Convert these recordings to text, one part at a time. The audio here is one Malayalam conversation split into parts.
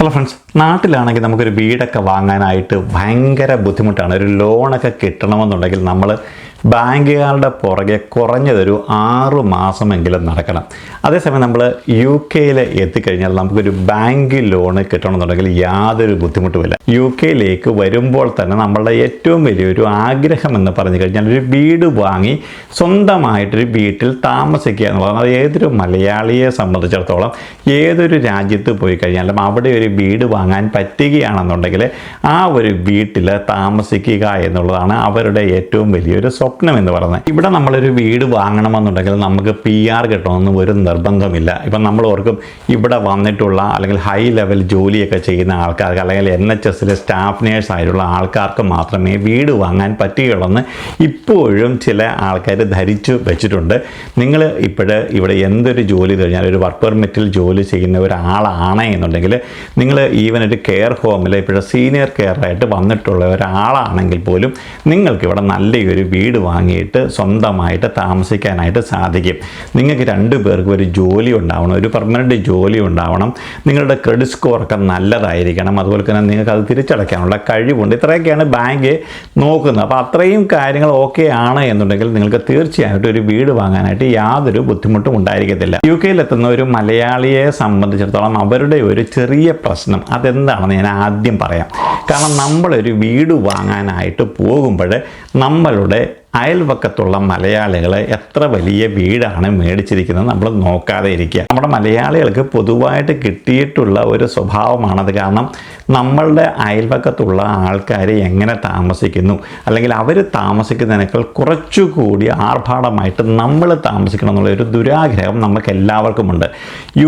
ഹലോ ഫ്രണ്ട്സ്, നാട്ടിലാണെങ്കിൽ നമുക്കൊരു വീടൊക്കെ വാങ്ങാനായിട്ട് ഭയങ്കര ബുദ്ധിമുട്ടാണ്. ഒരു ലോണൊക്കെ കിട്ടണമെന്നുണ്ടെങ്കിൽ നമ്മൾ ബാങ്കുകാരുടെ പുറകെ കുറഞ്ഞതൊരു 6 മാസമെങ്കിലും നടക്കണം. അതേസമയം നമ്മൾ UK എത്തിക്കഴിഞ്ഞാൽ നമുക്കൊരു ബാങ്ക് ലോണ് കിട്ടണമെന്നുണ്ടെങ്കിൽ യാതൊരു ബുദ്ധിമുട്ടുമില്ല. UK വരുമ്പോൾ തന്നെ നമ്മളുടെ ഏറ്റവും വലിയൊരു ആഗ്രഹം എന്ന് പറഞ്ഞു കഴിഞ്ഞാൽ ഒരു വീട് വാങ്ങി സ്വന്തമായിട്ടൊരു വീട്ടിൽ താമസിക്കുക എന്നുള്ളതാണ്. അത് ഏതൊരു മലയാളിയെ സംബന്ധിച്ചിടത്തോളം ഏതൊരു രാജ്യത്ത് പോയി കഴിഞ്ഞാലും അവിടെ ഒരു വീട് വാങ്ങാൻ പറ്റുകയാണെന്നുണ്ടെങ്കിൽ ആ ഒരു വീട്ടിൽ താമസിക്കുക എന്നുള്ളതാണ് അവരുടെ ഏറ്റവും വലിയൊരു സ്വപ്നം എന്ന് പറയുന്നത്. ഇവിടെ നമ്മളൊരു വീട് വാങ്ങണമെന്നുണ്ടെങ്കിൽ നമുക്ക് PR കിട്ടണമെന്ന് ഒരു നിർബന്ധമില്ല. ഇപ്പം നമ്മൾ ഓർക്കും ഇവിടെ വന്നിട്ടുള്ള അല്ലെങ്കിൽ ഹൈ ലെവൽ ജോലിയൊക്കെ ചെയ്യുന്ന ആൾക്കാർക്ക് അല്ലെങ്കിൽ NHS സ്റ്റാഫ് നേഴ്സ് ആയിട്ടുള്ള ആൾക്കാർക്ക് മാത്രമേ വീട് വാങ്ങാൻ പറ്റുകയുള്ളൂ ഇപ്പോഴും ചില ആൾക്കാർ ധരിച്ചു വെച്ചിട്ടുണ്ട്. നിങ്ങൾ ഇവിടെ എന്തൊരു ജോലി കഴിഞ്ഞാൽ ഒരു വർക്ക് പെർമിറ്റിൽ ജോലി ചെയ്യുന്ന ഒരാളാണ് എന്നുണ്ടെങ്കിൽ നിങ്ങൾ ഈവൻ ഒരു കെയർ ഹോമിൽ ഇപ്പോഴും സീനിയർ കെയറായിട്ട് വന്നിട്ടുള്ള ഒരാളാണെങ്കിൽ പോലും നിങ്ങൾക്കിവിടെ നല്ലൊരു വീട് വാങ്ങിയിട്ട് സ്വന്തമായിട്ട് താമസിക്കാനായിട്ട് സാധിക്കും. നിങ്ങൾക്ക് 2 പേർക്കും ഒരു ജോലി ഉണ്ടാവണം, ഒരു പെർമനൻറ്റ് ജോലി ഉണ്ടാവണം, നിങ്ങളുടെ ക്രെഡിറ്റ് സ്കോറൊക്കെ നല്ലതായിരിക്കണം, അതുപോലെ തന്നെ നിങ്ങൾക്ക് അത് തിരിച്ചടയ്ക്കാനുള്ള കഴിവുണ്ട്. ഇത്രയൊക്കെയാണ് ബാങ്ക് നോക്കുന്നത്. അപ്പോൾ അത്രയും കാര്യങ്ങൾ ഓക്കെ ആണ് എന്നുണ്ടെങ്കിൽ നിങ്ങൾക്ക് തീർച്ചയായിട്ടും ഒരു വീട് വാങ്ങാനായിട്ട് യാതൊരു ബുദ്ധിമുട്ടും ഉണ്ടായിരിക്കത്തില്ല. UK എത്തുന്ന ഒരു മലയാളിയെ സംബന്ധിച്ചിടത്തോളം അവരുടെ ഒരു ചെറിയ പ്രശ്നം അതെന്താണെന്ന് ഞാൻ ആദ്യം പറയാം. കാരണം നമ്മളൊരു വീട് വാങ്ങാനായിട്ട് പോകുമ്പോൾ നമ്മളുടെ അയൽവക്കത്തുള്ള മലയാളികൾ എത്ര വലിയ വീടാണ് മേടിച്ചിരിക്കുന്നത് നമ്മൾ നോക്കാതെ ഇരിക്കുക. നമ്മുടെ മലയാളികൾക്ക് പൊതുവായിട്ട് കിട്ടിയിട്ടുള്ള ഒരു സ്വഭാവമാണത്. കാരണം നമ്മളുടെ അയൽവക്കത്തുള്ള ആൾക്കാർ എങ്ങനെ താമസിക്കുന്നു അല്ലെങ്കിൽ അവർ താമസിക്കുന്നതിനേക്കാൾ കുറച്ചുകൂടി ആർഭാടമായിട്ട് നമ്മൾ താമസിക്കണം എന്നുള്ള ഒരു ദുരാഗ്രഹം നമുക്ക് എല്ലാവർക്കുമുണ്ട്.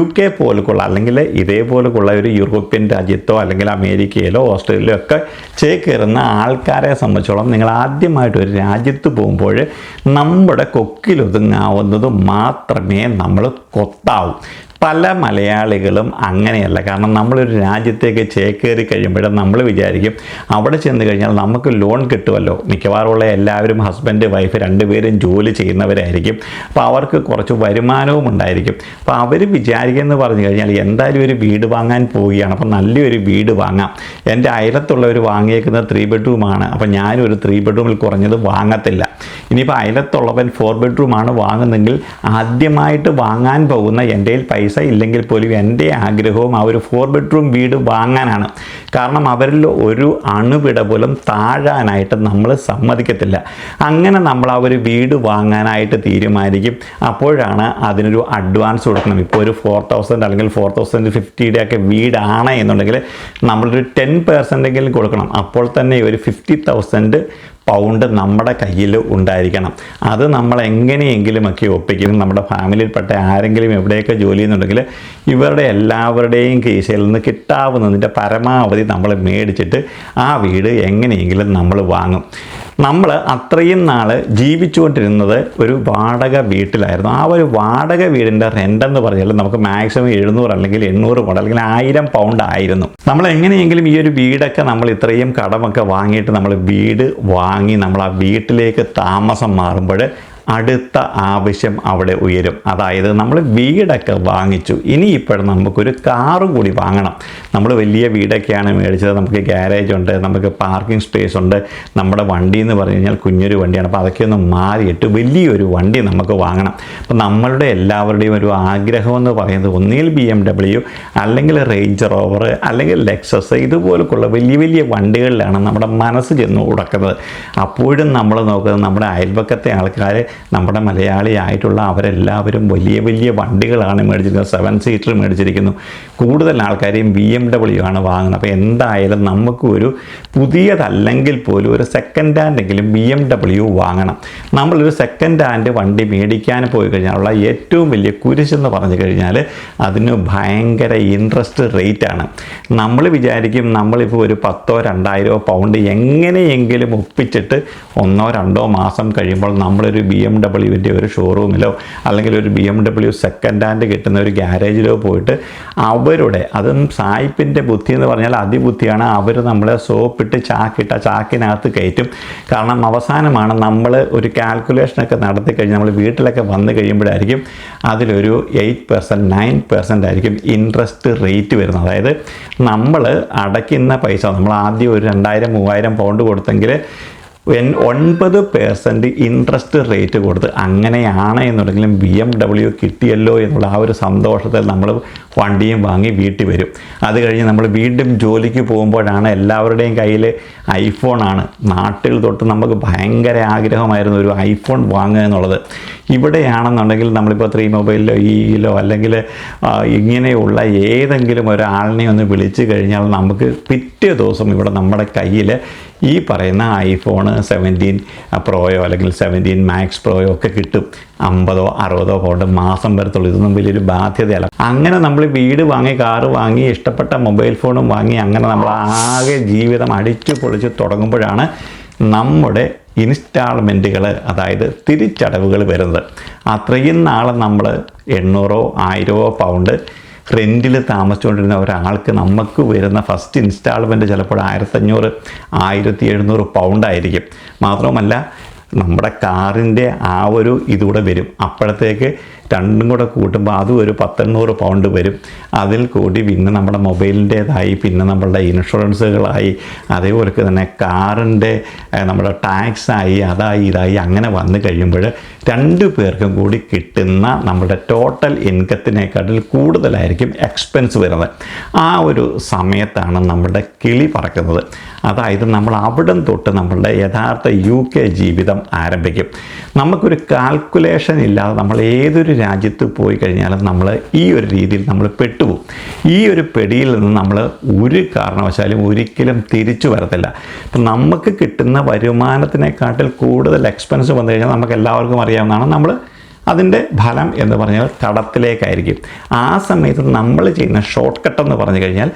UK പോലുള്ള അല്ലെങ്കിൽ ഇതേപോലുള്ള ഒരു യൂറോപ്യൻ രാജ്യത്തോ അല്ലെങ്കിൽ അമേരിക്കയിലോ ഓസ്ട്രേലിയയിലോ ഒക്കെ ചേക്കേറുന്ന ആൾക്കാരെ സംബന്ധിച്ചോളം നിങ്ങൾ ആദ്യമായിട്ട് ഒരു രാജ്യത്ത് പോകുമ്പോൾ നമ്മുടെ കൊക്കിലൊതുങ്ങാവുന്നത് മാത്രമേ നമ്മൾ കൊത്താവൂ. പല മലയാളികളും അങ്ങനെയല്ല. കാരണം നമ്മളൊരു രാജ്യത്തേക്ക് ചേക്കേറി കഴിയുമ്പോഴും നമ്മൾ വിചാരിക്കും അവിടെ ചെന്ന് കഴിഞ്ഞാൽ നമുക്ക് ലോൺ കിട്ടുമല്ലോ. മിക്കവാറുമുള്ള എല്ലാവരും ഹസ്ബൻഡ് വൈഫ് 2 പേരും ജോലി ചെയ്യുന്നവരായിരിക്കും. അപ്പോൾ അവർക്ക് കുറച്ച് വരുമാനവും ഉണ്ടായിരിക്കും. അപ്പോൾ അവർ വിചാരിക്കുമെന്ന് പറഞ്ഞു കഴിഞ്ഞാൽ എന്തായാലും ഒരു വീട് വാങ്ങാൻ പോവുകയാണ്, അപ്പോൾ നല്ലൊരു വീട് വാങ്ങാം. എൻ്റെ അയലത്തുള്ളവർ വാങ്ങിയേക്കുന്നത് 3 ബെഡ്റൂമാണ്, അപ്പോൾ ഞാനും ഒരു 3 ബെഡ്റൂമിൽ കുറഞ്ഞത് വാങ്ങത്തില്ല. ഇനിയിപ്പോൾ അയലത്തുള്ളവൻ 4 ബെഡ്റൂമാണ് വാങ്ങുന്നതെങ്കിൽ ആദ്യമായിട്ട് വാങ്ങാൻ പോകുന്ന എൻ്റെ പൈസ ഇല്ലെങ്കിൽ പോലും എൻ്റെ ആഗ്രഹവും ആ ഒരു 4 ബെഡ്റൂം വീട് വാങ്ങാനാണ്. കാരണം അവരിൽ ഒരു അണുവിട പോലും താഴാനായിട്ട് നമ്മൾ സമ്മതിക്കത്തില്ല. അങ്ങനെ നമ്മൾ ആ ഒരു വീട് വാങ്ങാനായിട്ട് തീരുമാനിക്കും. അപ്പോഴാണ് അതിനൊരു അഡ്വാൻസ് കൊടുക്കണം. ഇപ്പോൾ ഒരു 4000 അല്ലെങ്കിൽ 4050 ഒക്കെ വീടാണ് എന്നുണ്ടെങ്കിൽ നമ്മളൊരു 10% കൊടുക്കണം. അപ്പോൾ തന്നെ ഒരു 50,000 പൗണ്ട് നമ്മുടെ കയ്യിൽ ഉണ്ടായിരിക്കണം. അത് നമ്മൾ എങ്ങനെയെങ്കിലുമൊക്കെ ഒപ്പിക്കും. നമ്മുടെ ഫാമിലിയിൽപ്പെട്ട ആരെങ്കിലും എവിടെയൊക്കെ ജോലി ചെയ്യുന്നുണ്ടെങ്കിൽ ഇവരുടെ എല്ലാവരുടെയും കേസിൽ നിന്ന് കിട്ടാവുന്നതിൻ്റെ പരമാവധി നമ്മൾ മേടിച്ചിട്ട് ആ വീട് എങ്ങനെയെങ്കിലും നമ്മൾ വാങ്ങും. നമ്മൾ അത്രയും നാൾ ജീവിച്ചുകൊണ്ടിരുന്നത് ഒരു വാടക വീട്ടിലായിരുന്നു. ആ ഒരു വാടക വീടിൻ്റെ റെൻ്റെന്ന് പറഞ്ഞാൽ നമുക്ക് മാക്സിമം 700 അല്ലെങ്കിൽ 800 പൗണ്ട് അല്ലെങ്കിൽ 1000 പൗണ്ട് ആയിരുന്നു. നമ്മൾ എങ്ങനെയെങ്കിലും ഈ ഒരു വീടൊക്കെ നമ്മൾ ഇത്രയും കടമൊക്കെ വാങ്ങിയിട്ട് നമ്മൾ വീട് വാങ്ങി നമ്മൾ ആ വീട്ടിലേക്ക് താമസം മാറുമ്പോൾ അടുത്ത ആവശ്യം അവിടെ ഉയരും. അതായത് നമ്മൾ വീടൊക്കെ വാങ്ങിച്ചു, ഇനിയിപ്പോഴും നമുക്കൊരു കാറ് കൂടി വാങ്ങണം. നമ്മൾ വലിയ വീടൊക്കെയാണ് മേടിച്ചത്, നമുക്ക് ഗ്യാരേജ് ഉണ്ട്, നമുക്ക് പാർക്കിംഗ് സ്പേസ് ഉണ്ട്, നമ്മുടെ വണ്ടി എന്ന് പറഞ്ഞു കഴിഞ്ഞാൽ കുഞ്ഞൊരു വണ്ടിയാണ്. അപ്പോൾ അതൊക്കെ ഒന്ന് മാറിയിട്ട് വലിയൊരു വണ്ടി നമുക്ക് വാങ്ങണം. അപ്പോൾ നമ്മളുടെ എല്ലാവരുടെയും ഒരു ആഗ്രഹം എന്ന് പറയുന്നത് ഒന്നുകിൽ BMW അല്ലെങ്കിൽ റേഞ്ച് റോവർ അല്ലെങ്കിൽ ലെക്സസ് ഇതുപോലുള്ള വലിയ വലിയ വണ്ടികളിലാണ് നമ്മുടെ മനസ്സ് ചെന്ന് ഉടക്കുന്നത്. അപ്പോഴും നമ്മൾ നോക്കുന്നത് നമ്മുടെ അയൽവക്കത്തെ ആൾക്കാർ നമ്മുടെ മലയാളി ആയിട്ടുള്ള അവരെല്ലാവരും വലിയ വലിയ വണ്ടികളാണ് മേടിച്ചിരിക്കുന്നത്. 7 സീറ്റർ മേടിച്ചിരിക്കുന്നു. കൂടുതൽ ആൾക്കാരെയും BMW ആണ് വാങ്ങുന്നത്. അപ്പോൾ എന്തായാലും നമുക്ക് ഒരു പുതിയതല്ലെങ്കിൽ പോലും ഒരു സെക്കൻഡ് ഹാൻഡ് എങ്കിലും BMW വാങ്ങണം. നമ്മളൊരു സെക്കൻഡ് ഹാൻഡ് വണ്ടി മേടിക്കാൻ പോയി കഴിഞ്ഞാലുള്ള ഏറ്റവും വലിയ കുരിശെന്ന് പറഞ്ഞു കഴിഞ്ഞാൽ അതിന് ഭയങ്കര ഇൻട്രസ്റ്റ് റേറ്റാണ്. നമ്മൾ വിചാരിക്കും നമ്മളിപ്പോൾ ഒരു 10,000-2,000 പൗണ്ട് എങ്ങനെയെങ്കിലും ഒപ്പിച്ചിട്ട് 1-2 മാസം കഴിയുമ്പോൾ നമ്മളൊരു BMW BMW ഒരു ഷോറൂമിലോ അല്ലെങ്കിൽ ഒരു BMW സെക്കൻഡ് ഹാൻഡ് കിട്ടുന്ന ഒരു ഗ്യാരേജിലോ പോയിട്ട് അവരുടെ, അതും സായിപ്പിൻ്റെ ബുദ്ധി എന്ന് പറഞ്ഞാൽ അതിബുദ്ധിയാണ്, അവർ നമ്മളെ സോപ്പിട്ട് ചാക്കിട്ട് ആ ചാക്കിനകത്ത് കയറ്റും. കാരണം അവസാനമാണ് നമ്മൾ ഒരു കാൽക്കുലേഷനൊക്കെ നടത്തി കഴിഞ്ഞ് നമ്മൾ വീട്ടിലൊക്കെ വന്നു കഴിയുമ്പോഴായിരിക്കും അതിലൊരു 8% 9% ആയിരിക്കും ഇൻട്രസ്റ്റ് റേറ്റ് വരുന്നത്. അതായത് നമ്മൾ അടയ്ക്കുന്ന പൈസ, നമ്മൾ ആദ്യം ഒരു 2000-3000 പൗണ്ട് കൊടുത്തെങ്കിൽ 9% ഇൻട്രസ്റ്റ് റേറ്റ് കൊടുത്ത്, അങ്ങനെയാണ് എന്നുണ്ടെങ്കിലും BMW കിട്ടിയല്ലോ എന്നുള്ള ആ ഒരു സന്തോഷത്തിൽ നമ്മൾ വണ്ടിയും വാങ്ങി വീട്ടിൽ വരും. അത് കഴിഞ്ഞ് നമ്മൾ വീണ്ടും ജോലിക്ക് പോകുമ്പോഴാണ് എല്ലാവരുടെയും കയ്യിൽ ഐഫോണാണ്. നാട്ടിൽ തൊട്ട് നമുക്ക് ഭയങ്കര ആഗ്രഹമായിരുന്നു ഒരു ഐഫോൺ വാങ്ങുക എന്നുള്ളത്. ഇവിടെയാണെന്നുണ്ടെങ്കിൽ നമ്മളിപ്പോൾ 3 മൊബൈലിലോ ഈയിലോ അല്ലെങ്കിൽ ഇങ്ങനെയുള്ള ഏതെങ്കിലും ഒരാളിനെ ഒന്ന് വിളിച്ചു കഴിഞ്ഞാൽ നമുക്ക് പിറ്റേ ദിവസം ഇവിടെ നമ്മുടെ കയ്യിൽ ഈ പറയുന്ന ഐഫോൺ 17 പ്രോയോ അല്ലെങ്കിൽ 17 മാക്സ് പ്രോയോ ഒക്കെ കിട്ടും. 50-60 പൗണ്ട് മാസം വരത്തുള്ളൂ. ഇതൊന്നും വലിയൊരു ബാധ്യതയല്ല. അങ്ങനെ നമ്മൾ വീട് വാങ്ങി, കാറ് വാങ്ങി, ഇഷ്ടപ്പെട്ട മൊബൈൽ ഫോണും വാങ്ങി, അങ്ങനെ നമ്മൾ ആകെ ജീവിതം അടിച്ചു പൊളിച്ച് തുടങ്ങുമ്പോഴാണ് നമ്മുടെ ഇൻസ്റ്റാൾമെൻറ്റുകൾ, അതായത് തിരിച്ചടവുകൾ വരുന്നത്. അത്രയും നാൾ നമ്മൾ 800-1000 പൗണ്ട് റെൻറ്റിൽ താമസിച്ചുകൊണ്ടിരുന്ന ഒരാൾക്ക് നമുക്ക് വരുന്ന ഫസ്റ്റ് ഇൻസ്റ്റാൾമെൻറ്റ് ചിലപ്പോൾ 1500-1700 പൗണ്ടായിരിക്കും. മാത്രവുമല്ല നമ്മുടെ കാറിൻ്റെ ആ ഒരു ഇതുകൂടെ വരും. അപ്പോഴത്തേക്ക് രണ്ടും കൂടെ കൂട്ടുമ്പോൾ അതും ഒരു 100-800 പൗണ്ട് വരും. അതിൽ കൂടി പിന്നെ നമ്മുടെ മൊബൈലിൻ്റേതായി, പിന്നെ നമ്മളുടെ ഇൻഷുറൻസുകളായി, അതേപോലെ തന്നെ കാറിൻ്റെ നമ്മുടെ ടാക്സായി, അതായി ഇതായി അങ്ങനെ വന്നു കഴിയുമ്പോൾ 2 പേർക്കും കൂടി കിട്ടുന്ന നമ്മുടെ ടോട്ടൽ ഇൻകത്തിനേക്കാട്ടിൽ കൂടുതലായിരിക്കും എക്സ്പെൻസ് വരുന്നത്. ആ ഒരു സമയത്താണ് നമ്മുടെ കിളി പറക്കുന്നത്. അതായത് നമ്മൾ അവിടം തൊട്ട് നമ്മളുടെ യഥാർത്ഥ UK ജീവിതം ആരംഭിക്കും. നമുക്കൊരു കാൽക്കുലേഷൻ ഇല്ലാതെ നമ്മൾ ഏതൊരു രാജ്യത്ത് പോയി കഴിഞ്ഞാലും നമ്മൾ ഈ ഒരു രീതിയിൽ നമ്മൾ പെട്ടുപോകും. ഈ ഒരു പെടിയിൽ നിന്ന് നമ്മൾ ഒരു കാരണവശാലും ഒരിക്കലും തിരിച്ചു വരത്തില്ല. അപ്പം നമുക്ക് കിട്ടുന്ന വരുമാനത്തിനെക്കാട്ടിൽ കൂടുതൽ എക്സ്പെൻസ് വന്നു കഴിഞ്ഞാൽ നമുക്ക് എല്ലാവർക്കും അറിയാവുന്നതാണ്, നമ്മൾ അതിൻ്റെ ഫലം എന്ന് പറഞ്ഞാൽ കടത്തിലേക്കായിരിക്കും. ആ സമയത്ത് നമ്മൾ ചെയ്യുന്ന ഷോർട്ട് കട്ട് എന്ന് പറഞ്ഞു കഴിഞ്ഞാൽ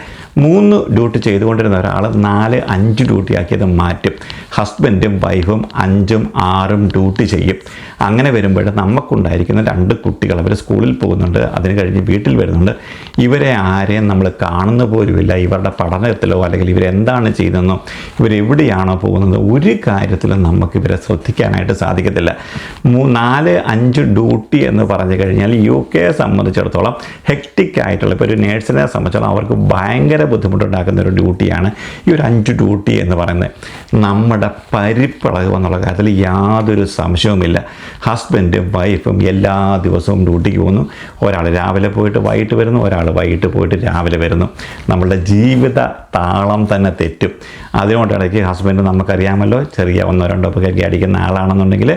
3 ഡ്യൂട്ടി ചെയ്തുകൊണ്ടിരുന്ന ഒരാൾ 4-5 ഡ്യൂട്ടി ആക്കിയത് മാറ്റും. ഹസ്ബൻഡും വൈഫും 5-6 ഡ്യൂട്ടി ചെയ്യും. അങ്ങനെ വരുമ്പോൾ നമുക്കുണ്ടായിരിക്കുന്ന 2 കുട്ടികൾ, അവർ സ്കൂളിൽ പോകുന്നുണ്ട്, അതിന് കഴിഞ്ഞ് വീട്ടിൽ വരുന്നുണ്ട്. ഇവരെ ആരെയും നമ്മൾ കാണുന്ന പോലുമില്ല. ഇവരുടെ പഠനത്തിലോ അല്ലെങ്കിൽ ഇവരെന്താണ് ചെയ്യുന്നതെന്നോ ഇവരെവിടെയാണോ പോകുന്നത് ഒരു കാര്യത്തിലും നമുക്ക് ഇവരെ ശ്രദ്ധിക്കാനായിട്ട് സാധിക്കത്തില്ല. 4-5 ഡ്യൂട്ടി എന്ന് പറഞ്ഞു കഴിഞ്ഞാൽ UK സംബന്ധിച്ചിടത്തോളം ഹെക്റ്റിക് ആയിട്ടുള്ള, ഇപ്പോൾ ഒരു നേഴ്സിനെ സംബന്ധിച്ചിടത്തോളം അവർക്ക് ഭയങ്കര ബുദ്ധിമുട്ടുണ്ടാക്കുന്ന ഒരു ഡ്യൂട്ടിയാണ് ഈ ഒരു 5 ഡ്യൂട്ടി എന്ന് പറയുന്നത്. നമ്മുടെ പരിപ്പിളകും എന്നുള്ള കാര്യത്തിൽ യാതൊരു സംശയവുമില്ല. ഹസ്ബൻഡും വൈഫും എല്ലാ ദിവസവും ഡ്യൂട്ടിക്ക് പോകുന്നു. ഒരാൾ രാവിലെ പോയിട്ട് വൈകിട്ട് വരുന്നു, ഒരാൾ വൈകിട്ട് പോയിട്ട് രാവിലെ വരുന്നു. നമ്മളുടെ ജീവിത താളം തന്നെ തെറ്റും. അതുകൊണ്ടിടയ്ക്ക് ഹസ്ബൻഡ് നമുക്കറിയാമല്ലോ ചെറിയ 1-2 ഒക്കെ അടിക്കുന്ന ആളാണെന്നുണ്ടെങ്കിൽ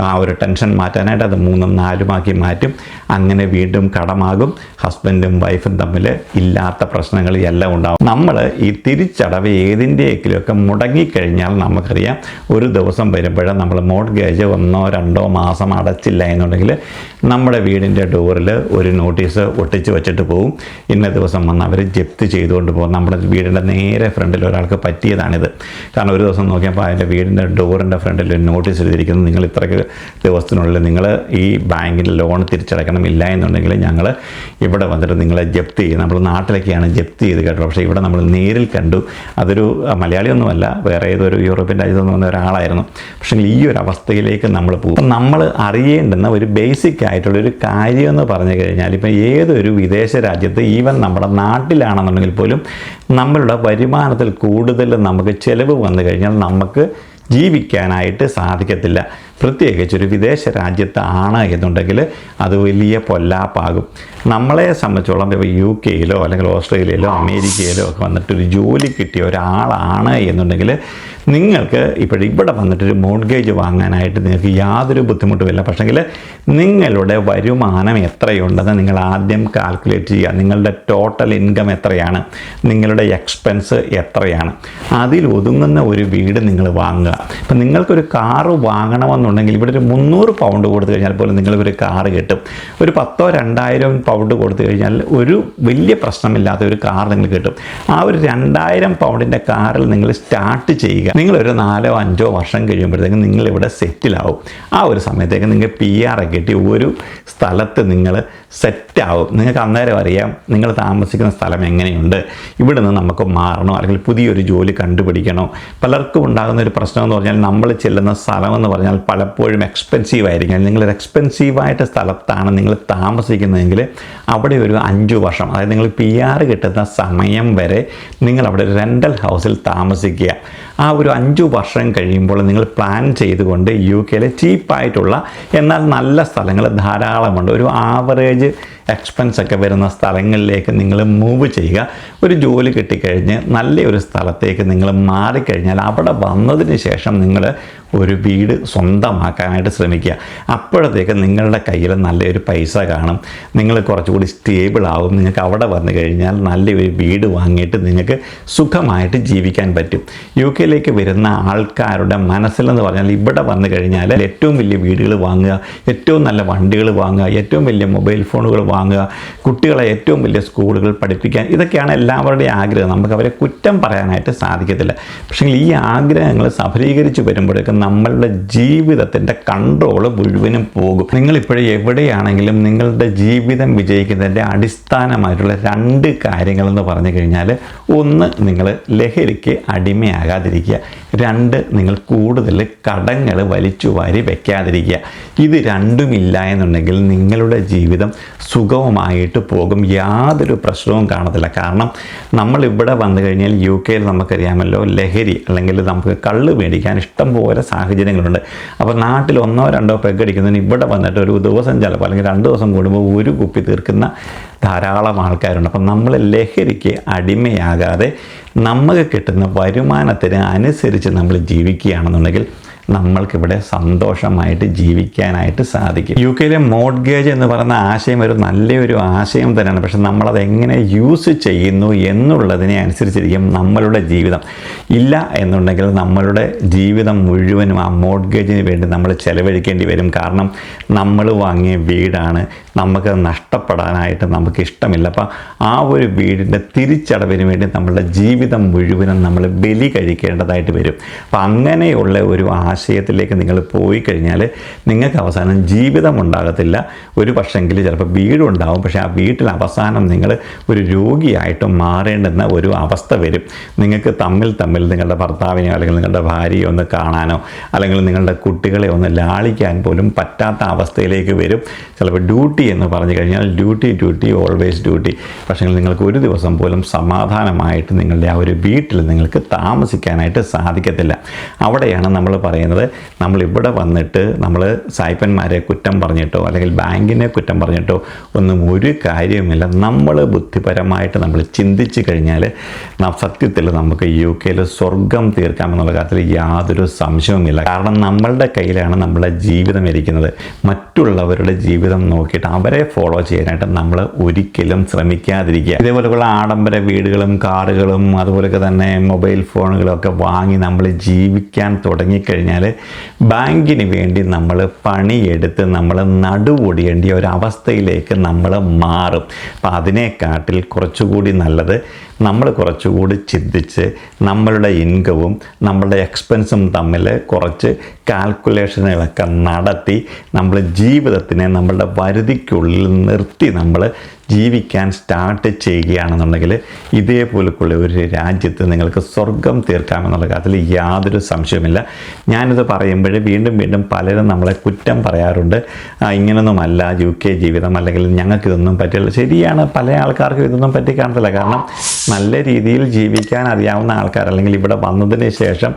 ആ ഒരു ടെൻഷൻ മാറ്റാനായിട്ട് അത് 3-4 ആക്കി മാറ്റും. അങ്ങനെ വീണ്ടും കടമാകും. ഹസ്ബൻഡും വൈഫും തമ്മിൽ ഇല്ലാത്ത പ്രശ്നങ്ങൾ എല്ലാം ഉണ്ടാകും. നമ്മൾ ഈ തിരിച്ചടവ് ഏതിൻ്റെയെങ്കിലുമൊക്കെ മുടങ്ങിക്കഴിഞ്ഞാൽ നമുക്കറിയാം ഒരു ദിവസം വരുമ്പോൾ നമ്മൾ മോർട്ട്ഗേജ് 1-2 മാസം അടച്ചില്ല എന്നുണ്ടെങ്കിൽ നമ്മുടെ വീടിൻ്റെ ഡോറിൽ ഒരു നോട്ടീസ് ഒട്ടിച്ച് വെച്ചിട്ട് പോകും. ഇന്ന ദിവസം വന്ന് അവർ ജപ്തി ചെയ്തുകൊണ്ട് പോകും. നമ്മുടെ വീടിൻ്റെ നേരെ ഫ്രണ്ടിൽ ഒരാൾക്ക് പറ്റിയതാണിത്. കാരണം ഒരു ദിവസം നോക്കിയപ്പോൾ അതിൻ്റെ വീടിൻ്റെ ഡോറിൻ്റെ ഫ്രണ്ടിൽ ഒരു നോട്ടീസ് എഴുതിയിരിക്കുന്നു, നിങ്ങൾ ഇത്രയ്ക്ക് ദിവസത്തിനുള്ളിൽ നിങ്ങൾ ഈ ബാങ്കിൻ്റെ ലോൺ തിരിച്ചടയ്ക്കണം, ഇല്ല എന്നുണ്ടെങ്കിൽ ഞങ്ങൾ ഇവിടെ വന്നിട്ട് നിങ്ങളെ ജപ്തി ചെയ്യും. നമ്മൾ നാട്ടിലൊക്കെയാണ് ജപ്തി ചെയ്ത് കേട്ടോ, പക്ഷേ ഇവിടെ നമ്മൾ നേരിൽ കണ്ടു. അതൊരു മലയാളിയൊന്നുമല്ല, വേറെ ഏതൊരു യൂറോപ്യൻ രാജ്യത്ത് നിന്ന് വന്ന ഒരാളായിരുന്നു. പക്ഷേ ഈ ഒരു അവസ്ഥയിലേക്ക് നമ്മൾ പോകും. നമ്മൾ അറിയേണ്ടുന്ന ഒരു ബേസിക് ആയിട്ടുള്ളൊരു കാര്യം എന്ന് പറഞ്ഞു കഴിഞ്ഞാൽ ഇപ്പം ഏതൊരു വിദേശ രാജ്യത്ത്, ഈവൻ നമ്മുടെ നാട്ടിലാണെന്നുണ്ടെങ്കിൽ പോലും നമ്മളുടെ വരുമാനത്തിൽ കൂടുതൽ നമുക്ക് ചിലവ് വന്നു കഴിഞ്ഞാൽ നമുക്ക് ജീവിക്കാനായിട്ട് സാധിക്കത്തില്ല. പ്രത്യേകിച്ചൊരു വിദേശ രാജ്യത്താണ് എന്നുണ്ടെങ്കിൽ അത് വലിയ പൊല്ലാപ്പാകും. നമ്മളെ സംബന്ധിച്ചോളം ഇപ്പോൾ UK-യിലോ അല്ലെങ്കിൽ ഓസ്ട്രേലിയയിലോ അമേരിക്കയിലോ ഒക്കെ വന്നിട്ടൊരു ജോലി കിട്ടിയ ഒരാളാണ് എന്നുണ്ടെങ്കിൽ നിങ്ങൾക്ക് ഇവിടെ വന്നിട്ടൊരു മോർട്ട്ഗേജ് വാങ്ങാനായിട്ട് നിങ്ങൾക്ക് യാതൊരു ബുദ്ധിമുട്ടുമില്ല. പക്ഷേങ്കിൽ നിങ്ങളുടെ വരുമാനം എത്രയുണ്ടെന്ന് നിങ്ങൾ ആദ്യം കാൽക്കുലേറ്റ് ചെയ്യുക. നിങ്ങളുടെ ടോട്ടൽ ഇൻകം എത്രയാണ്, നിങ്ങളുടെ എക്സ്പെൻസ് എത്രയാണ്, അതിൽ ഒതുങ്ങുന്ന ഒരു വീട് നിങ്ങൾ വാങ്ങുക. ഇപ്പം നിങ്ങൾക്കൊരു കാറ് വാങ്ങണമെന്നുണ്ടെങ്കിൽ ഇവിടെ ഒരു 300 പൗണ്ട് കൊടുത്തു കഴിഞ്ഞാൽ പോലും നിങ്ങൾക്കൊരു കാറ് കിട്ടും. ഒരു 1000-2000 പൗണ്ട് കൊടുത്തു കഴിഞ്ഞാൽ ഒരു വലിയ പ്രശ്നമില്ലാത്ത ഒരു കാർ നിങ്ങൾക്ക് കിട്ടും. ആ ഒരു 2000 പൗണ്ടിൻ്റെ കാറിൽ നിങ്ങൾ സ്റ്റാർട്ട് ചെയ്യുക. നിങ്ങളൊരു 4-5 വർഷം കഴിയുമ്പോഴത്തേക്കും നിങ്ങളിവിടെ സെറ്റിലാവും. ആ ഒരു സമയത്തേക്ക് നിങ്ങൾ PR ഒക്കെ കിട്ടി ഒരു സ്ഥലത്ത് നിങ്ങൾ സെറ്റാവും. നിങ്ങൾക്ക് അന്നേരം അറിയാം നിങ്ങൾ താമസിക്കുന്ന സ്ഥലം എങ്ങനെയുണ്ട്, ഇവിടെ നിന്ന് നമുക്ക് മാറണോ അല്ലെങ്കിൽ പുതിയൊരു ജോലി കണ്ടുപിടിക്കണോ. പലർക്കും ഉണ്ടാകുന്ന ഒരു പ്രശ്നം എന്ന് പറഞ്ഞാൽ നമ്മൾ ചെല്ലുന്ന സ്ഥലമെന്ന് പറഞ്ഞാൽ പലപ്പോഴും എക്സ്പെൻസീവ് ആയിരിക്കും. നിങ്ങളൊരു എക്സ്പെൻസീവായിട്ട് സ്ഥലത്താണ് നിങ്ങൾ താമസിക്കുന്നതെങ്കിൽ അവിടെ ഒരു 5 വർഷം, അതായത് നിങ്ങൾ PR കിട്ടുന്ന സമയം വരെ നിങ്ങൾ അവിടെ ഒരു റെൻ്റൽ ഹൗസിൽ താമസിക്കുക. ആ ഒരു 5 വർഷം കഴിയുമ്പോൾ നിങ്ങൾ പ്ലാൻ ചെയ്തുകൊണ്ട് UK ചീപ്പായിട്ടുള്ള എന്നാൽ നല്ല സ്ഥലങ്ങൾ ധാരാളമുണ്ട്. ഒരു ആവറേജ് എക്സ്പെൻസ് ഒക്കെ വരുന്ന സ്ഥലങ്ങളിലേക്ക് നിങ്ങൾ മൂവ് ചെയ്യുക. ഒരു ജോലി കിട്ടിക്കഴിഞ്ഞ് നല്ലൊരു സ്ഥലത്തേക്ക് നിങ്ങൾ മാറിക്കഴിഞ്ഞാൽ അവിടെ വന്നതിന് ശേഷം നിങ്ങൾ ഒരു വീട് സ്വന്തമാക്കാനായിട്ട് ശ്രമിക്കുക. അപ്പോഴത്തേക്ക് നിങ്ങളുടെ കയ്യിൽ നല്ലൊരു പൈസ കാണും, നിങ്ങൾ കുറച്ചുകൂടി സ്റ്റേബിൾ ആവും. നിങ്ങൾക്ക് അവിടെ വന്നു കഴിഞ്ഞാൽ നല്ലൊരു വീട് വാങ്ങിയിട്ട് നിങ്ങൾക്ക് സുഖമായിട്ട് ജീവിക്കാൻ പറ്റും. UK വരുന്ന ആൾക്കാരുടെ മനസ്സിലെന്ന് പറഞ്ഞാൽ ഇവിടെ വന്നു കഴിഞ്ഞാൽ ഏറ്റവും വലിയ വീടുകൾ വാങ്ങുക, ഏറ്റവും നല്ല വണ്ടികൾ വാങ്ങുക, ഏറ്റവും വലിയ മൊബൈൽ ഫോണുകൾ വാങ്ങുക, കുട്ടികളെ ഏറ്റവും വലിയ സ്കൂളുകൾ പഠിപ്പിക്കാൻ, ഇതൊക്കെയാണ് എല്ലാവരുടെയും ആഗ്രഹം. നമുക്ക് അവരെ കുറ്റം പറയാനായിട്ട് സാധിക്കത്തില്ല. പക്ഷേ ഈ ആഗ്രഹങ്ങൾ സഫലീകരിച്ച് വരുമ്പോഴേക്കും നമ്മളുടെ ജീവിതത്തിൻ്റെ കൺട്രോൾ മുഴുവനും പോകും. നിങ്ങളിപ്പോഴും എവിടെയാണെങ്കിലും നിങ്ങളുടെ ജീവിതം വിജയിക്കുന്നതിൻ്റെ അടിസ്ഥാനമായിട്ടുള്ള 2 കാര്യങ്ങളെന്ന് പറഞ്ഞു കഴിഞ്ഞാൽ, 1 നിങ്ങൾ ലഹരിക്ക് അടിമയാകാതിരിക്കുക, 2 നിങ്ങൾ കൂടുതൽ കടങ്ങൾ വലിച്ചു വാരി വയ്ക്കാതിരിക്കുക. ഇത് രണ്ടുമില്ല എന്നുണ്ടെങ്കിൽ നിങ്ങളുടെ ജീവിതം സുഗമമായിട്ട് പോകും, യാതൊരു പ്രശ്നവും കാണത്തില്ല. കാരണം നമ്മളിവിടെ വന്നു കഴിഞ്ഞാൽ UK നമുക്കറിയാമല്ലോ, ലഹരി അല്ലെങ്കിൽ നമുക്ക് കള്ള് മേടിക്കാൻ ഇഷ്ടം പോലെ സാഹചര്യങ്ങളുണ്ട്. അപ്പോൾ നാട്ടിൽ 1-2 പെഗ് അടിക്കുന്നതിന് ഇവിടെ വന്നിട്ട് ഒരു ദിവസം ചിലപ്പോൾ അല്ലെങ്കിൽ 2 ദിവസം കൂടുമ്പോൾ ഒരു കുപ്പി തീർക്കുന്ന ധാരാളം ആൾക്കാരുണ്ട്. അപ്പം നമ്മൾ ലഹരിക്ക് അടിമയാകാതെ നമുക്ക് കിട്ടുന്ന വരുമാനത്തിന് അനുസരിച്ച് നമ്മൾ ജീവിക്കുകയാണെന്നുണ്ടെങ്കിൽ നമ്മൾക്കിവിടെ സന്തോഷമായിട്ട് ജീവിക്കാനായിട്ട് സാധിക്കും. UK മോർട്ട്ഗേജ് എന്ന് പറയുന്ന ആശയം ഒരു നല്ലൊരു ആശയം തന്നെയാണ്. പക്ഷെ നമ്മളത് എങ്ങനെ യൂസ് ചെയ്യുന്നു എന്നുള്ളതിനെ അനുസരിച്ചിരിക്കും നമ്മളുടെ ജീവിതം. ഇല്ല എന്നുണ്ടെങ്കിൽ നമ്മളുടെ ജീവിതം മുഴുവനും ആ മോർട്ട്ഗേജിന് വേണ്ടി നമ്മൾ ചെലവഴിക്കേണ്ടി വരും. കാരണം നമ്മൾ വാങ്ങിയ വീടാണ്, നമുക്ക് നഷ്ടപ്പെടാനായിട്ട് നമുക്ക് ഇഷ്ടമില്ല. അപ്പം ആ ഒരു വീടിൻ്റെ തിരിച്ചടവിന് വേണ്ടി നമ്മളുടെ ജീവിതം മുഴുവനും നമ്മൾ ബലി കഴിക്കേണ്ടതായിട്ട് വരും. അപ്പം അങ്ങനെയുള്ള ഒരു ആശയത്തിലേക്ക് നിങ്ങൾ പോയി കഴിഞ്ഞാൽ നിങ്ങൾക്ക് അവസാനം ജീവിതം ഉണ്ടാകത്തില്ല. ഒരു പക്ഷെങ്കിൽ ചിലപ്പോൾ വീടുണ്ടാവും, പക്ഷേ ആ വീട്ടിൽ അവസാനം നിങ്ങൾ ഒരു രോഗിയായിട്ട് മാറേണ്ടുന്ന ഒരു അവസ്ഥ വരും. നിങ്ങൾക്ക് തമ്മിൽ നിങ്ങളുടെ ഭർത്താവിനെയോ അല്ലെങ്കിൽ നിങ്ങളുടെ ഭാര്യയോ ഒന്ന് കാണാനോ അല്ലെങ്കിൽ നിങ്ങളുടെ കുട്ടികളെ ഒന്ന് ലാളിക്കാൻ പോലും പറ്റാത്ത അവസ്ഥയിലേക്ക് വരും. ചിലപ്പോൾ ഡ്യൂട്ടി എന്ന് പറഞ്ഞു കഴിഞ്ഞാൽ ഡ്യൂട്ടി ഓൾവേസ് ഡ്യൂട്ടി. പക്ഷേ നിങ്ങൾക്ക് ഒരു ദിവസം പോലും സമാധാനമായിട്ട് നിങ്ങളുടെ ആ ഒരു വീട്ടിൽ നിങ്ങൾക്ക് താമസിക്കാനായിട്ട് സാധിക്കത്തില്ല. അവിടെയാണ് നമ്മൾ പറയുന്നത്, നമ്മളിവിടെ വന്നിട്ട് നമ്മൾ സായിപ്പന്മാരെ കുറ്റം പറഞ്ഞിട്ടോ അല്ലെങ്കിൽ ബാങ്കിനെ കുറ്റം പറഞ്ഞിട്ടോ ഒന്നും ഒരു കാര്യവുമില്ല. നമ്മൾ ബുദ്ധിപരമായിട്ട് നമ്മൾ ചിന്തിച്ച് കഴിഞ്ഞാൽ സത്യത്തിൽ നമുക്ക് UK സ്വർഗം തീർക്കാമെന്നുള്ള കാര്യത്തിൽ യാതൊരു സംശയവുമില്ല. കാരണം നമ്മളുടെ കയ്യിലാണ് നമ്മുടെ ജീവിതം ഇരിക്കുന്നത്. മറ്റുള്ളവരുടെ ജീവിതം നോക്കിയിട്ട് അവരെ ഫോളോ ചെയ്യാനായിട്ട് നമ്മൾ ഒരിക്കലും ശ്രമിക്കാതിരിക്കുക. ഇതേപോലെയുള്ള ആഡംബര വീടുകളും കാറുകളും അതുപോലെയൊക്കെ തന്നെ മൊബൈൽ ഫോണുകളും ഒക്കെ വാങ്ങി നമ്മൾ ജീവിക്കാൻ തുടങ്ങിക്കഴിഞ്ഞാൽ ബാങ്കിന് വേണ്ടി നമ്മൾ പണിയെടുത്ത് നമ്മൾ നടുവൊടിയേണ്ട ഒരവസ്ഥയിലേക്ക് നമ്മൾ മാറും. അപ്പം അതിനെക്കാട്ടിൽ കുറച്ചുകൂടി നല്ലത് നമ്മൾ കുറച്ചുകൂടി ചിന്തിച്ച് നമ്മളുടെ ഇൻകവും നമ്മളുടെ എക്സ്പെൻസും തമ്മിൽ കുറച്ച് കാൽക്കുലേഷനുകളൊക്കെ നടത്തി നമ്മൾ ജീവിതത്തിനെ നമ്മളുടെ പരിധിക്കുള്ളിൽ നിർത്തി നമ്മൾ ജീവിക്കാൻ സ്റ്റാർട്ട് ചെയ്യുകയാണെന്നുണ്ടെങ്കിൽ ഇതേപോലെയുള്ള ഒരു രാജ്യത്ത് നിങ്ങൾക്ക് സ്വർഗം തീർക്കാമെന്നുള്ള കാര്യത്തിൽ യാതൊരു സംശയമില്ല. ഞാനിത് പറയുമ്പോൾ വീണ്ടും പലരും നമ്മളെ കുറ്റം പറയാറുണ്ട്. ഇങ്ങനൊന്നുമല്ല UK ജീവിതം, അല്ലെങ്കിൽ ഞങ്ങൾക്കിതൊന്നും പറ്റില്ല. ശരിയാണ്, പല ആൾക്കാർക്കും ഇതൊന്നും പറ്റി കാണത്തില്ല. കാരണം നല്ല രീതിയിൽ ജീവിക്കാൻ അറിയാവുന്ന ആൾക്കാർ അല്ലെങ്കിൽ ഇവിടെ വന്നതിന് ശേഷം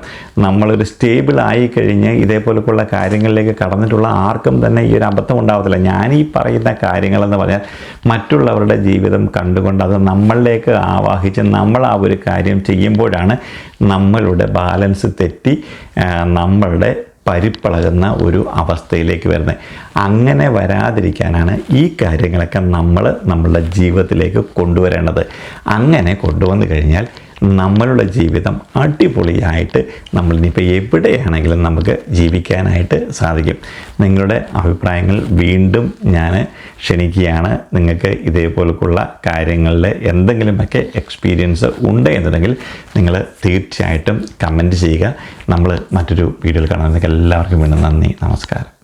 നമ്മളൊരു സ്റ്റേബിൾ ആയി കഴിഞ്ഞ് ഇതേപോലെയുള്ള കാര്യങ്ങളിലേക്ക് കടന്നിട്ടുള്ള ആർക്കും തന്നെ ഈ ഒരു അബദ്ധം ഉണ്ടാവത്തില്ല. ഞാൻ ഈ പറയുന്ന കാര്യങ്ങളെന്ന് പറഞ്ഞാൽ മറ്റുള്ളവരുടെ ജീവിതം കണ്ടുകൊണ്ട് അത് നമ്മളിലേക്ക് ആവാഹിച്ച് നമ്മൾ ആ ഒരു കാര്യം ചെയ്യുമ്പോഴാണ് നമ്മളുടെ ബാലൻസ് തെറ്റി നമ്മളുടെ പരിപ്പളകുന്ന ഒരു അവസ്ഥയിലേക്ക് വരുന്നത്. അങ്ങനെ വരാതിരിക്കാനാണ് ഈ കാര്യങ്ങളൊക്കെ നമ്മളുടെ ജീവിതത്തിലേക്ക് കൊണ്ടുവരേണ്ടത്. അങ്ങനെ കൊണ്ടുവന്നു കഴിഞ്ഞാൽ നമ്മളുടെ ജീവിതം അടിപൊളിയായിട്ട് നമ്മളിനിപ്പോൾ എവിടെയാണെങ്കിലും നമുക്ക് ജീവിക്കാനായിട്ട് സാധിക്കും. നിങ്ങളുടെ അഭിപ്രായങ്ങൾ വീണ്ടും ഞാൻ ക്ഷണിക്കുകയാണ്. നിങ്ങൾക്ക് ഇതേപോലുള്ള കാര്യങ്ങളിൽ എന്തെങ്കിലുമൊക്കെ എക്സ്പീരിയൻസ് ഉണ്ട് എന്നുണ്ടെങ്കിൽ നിങ്ങൾ തീർച്ചയായിട്ടും കമൻറ്റ് ചെയ്യുക. നമ്മൾ മറ്റൊരു വീഡിയോയിൽ കാണാൻ എല്ലാവർക്കും വീണ്ടും നന്ദി, നമസ്കാരം.